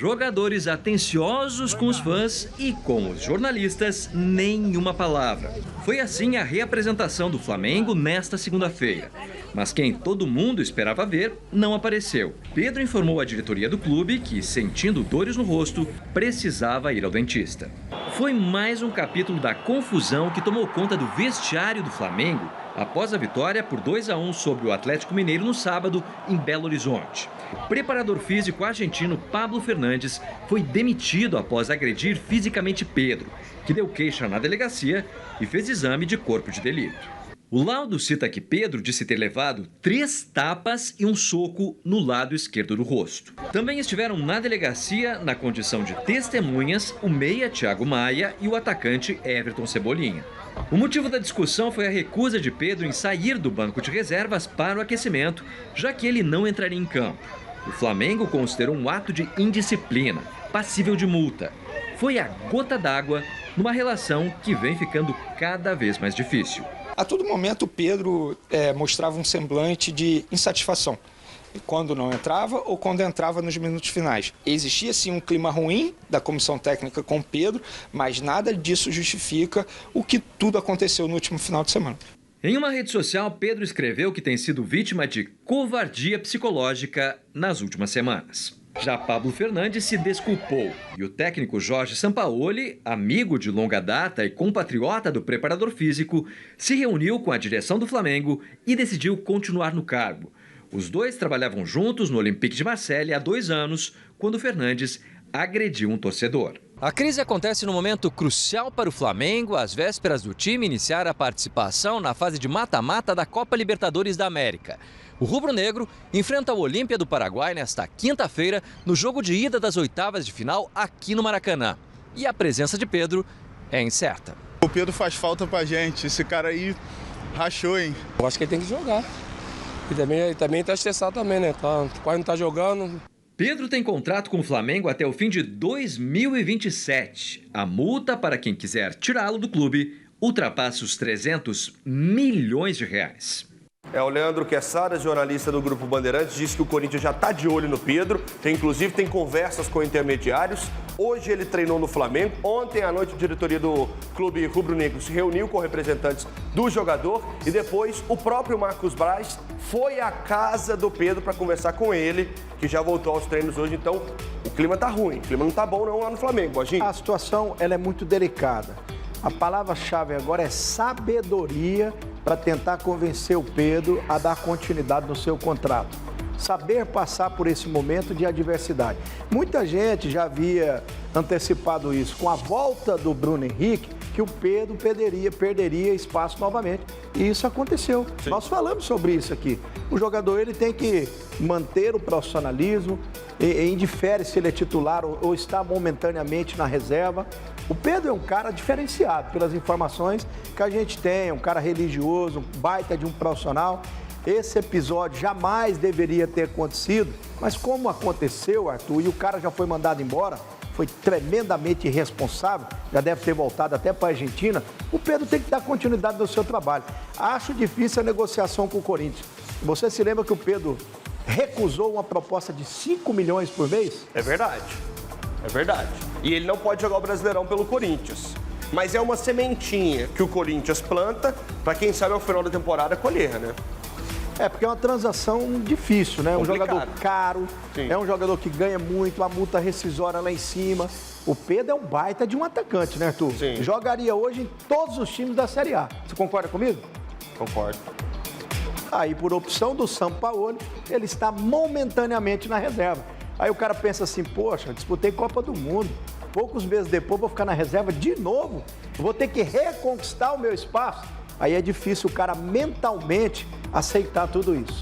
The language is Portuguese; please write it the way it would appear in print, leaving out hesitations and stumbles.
Jogadores atenciosos com os fãs e com os jornalistas, nenhuma palavra. Foi assim a reapresentação do Flamengo nesta segunda-feira. Mas quem todo mundo esperava ver não apareceu. Pedro informou a diretoria do clube que, sentindo dores no rosto, precisava ir ao dentista. Foi mais um capítulo da confusão que tomou conta do vestiário do Flamengo após a vitória por 2-1 sobre o Atlético Mineiro no sábado em Belo Horizonte. O preparador físico argentino Pablo Fernandes foi demitido após agredir fisicamente Pedro, que deu queixa na delegacia e fez exame de corpo de delito. O laudo cita que Pedro disse ter levado 3 tapas e um soco no lado esquerdo do rosto. Também estiveram na delegacia, na condição de testemunhas, o meia Thiago Maia e o atacante Everton Cebolinha. O motivo da discussão foi a recusa de Pedro em sair do banco de reservas para o aquecimento, já que ele não entraria em campo. O Flamengo considerou um ato de indisciplina, passível de multa. Foi a gota d'água numa relação que vem ficando cada vez mais difícil. A todo momento o Pedro mostrava um semblante de insatisfação, quando não entrava ou quando entrava nos minutos finais. Existia sim um clima ruim da comissão técnica com o Pedro, mas nada disso justifica o que tudo aconteceu no último final de semana. Em uma rede social, Pedro escreveu que tem sido vítima de covardia psicológica nas últimas semanas. Já Pablo Fernandes se desculpou e o técnico Jorge Sampaoli, amigo de longa data e compatriota do preparador físico, se reuniu com a direção do Flamengo e decidiu continuar no cargo. Os dois trabalhavam juntos no Olympique de Marseille há 2 anos, quando Fernandes agrediu um torcedor. A crise acontece no momento crucial para o Flamengo, às vésperas do time iniciar a participação na fase de mata-mata da Copa Libertadores da América. O rubro-negro enfrenta o Olímpia do Paraguai nesta quinta-feira, no jogo de ida das oitavas de final aqui no Maracanã. E a presença de Pedro é incerta. O Pedro faz falta pra gente, esse cara aí rachou, hein? Eu acho que ele tem que jogar. E também tá estressado também, né? Quase não tá jogando. Pedro tem contrato com o Flamengo até o fim de 2027. A multa para quem quiser tirá-lo do clube ultrapassa os 300 milhões de reais. O Leandro Quesada, jornalista do Grupo Bandeirantes, disse que o Corinthians já está de olho no Pedro, inclusive tem conversas com intermediários. Hoje ele treinou no Flamengo. Ontem à noite a diretoria do clube rubro-negro se reuniu com representantes do jogador e depois o próprio Marcos Braz foi à casa do Pedro para conversar com ele, que já voltou aos treinos hoje. Então o clima tá ruim, o clima não tá bom não lá no Flamengo, Boginho. A situação ela é muito delicada. A palavra-chave agora é sabedoria para tentar convencer o Pedro a dar continuidade no seu contrato. Saber passar por esse momento de adversidade. Muita gente já havia antecipado isso. Com a volta do Bruno Henrique, que o Pedro perderia espaço novamente. E isso aconteceu. Sim. Nós falamos sobre isso aqui. O jogador ele tem que manter o profissionalismo, indifere se ele é titular ou está momentaneamente na reserva. O Pedro é um cara diferenciado pelas informações que a gente tem, é um cara religioso, um baita de um profissional. Esse episódio jamais deveria ter acontecido, mas como aconteceu, Arthur, e o cara já foi mandado embora, foi tremendamente irresponsável, já deve ter voltado até para a Argentina, o Pedro tem que dar continuidade no seu trabalho. Acho difícil a negociação com o Corinthians. Você se lembra que o Pedro recusou uma proposta de 5 milhões por mês? É verdade. E ele não pode jogar o Brasileirão pelo Corinthians. Mas é uma sementinha que o Corinthians planta para quem sabe ao final da temporada colher, né? Porque é uma transação difícil, né? Complicado. Um jogador caro, Sim. É um jogador que ganha muito, a multa rescisória lá em cima. O Pedro é um baita de um atacante, né, Arthur? Sim. Jogaria hoje em todos os times da Série A. Você concorda comigo? Concordo. Aí, por opção do Sampaoli, ele está momentaneamente na reserva. Aí o cara pensa assim, poxa, disputei Copa do Mundo. Poucos meses depois vou ficar na reserva de novo. Vou ter que reconquistar o meu espaço. Aí é difícil o cara mentalmente aceitar tudo isso.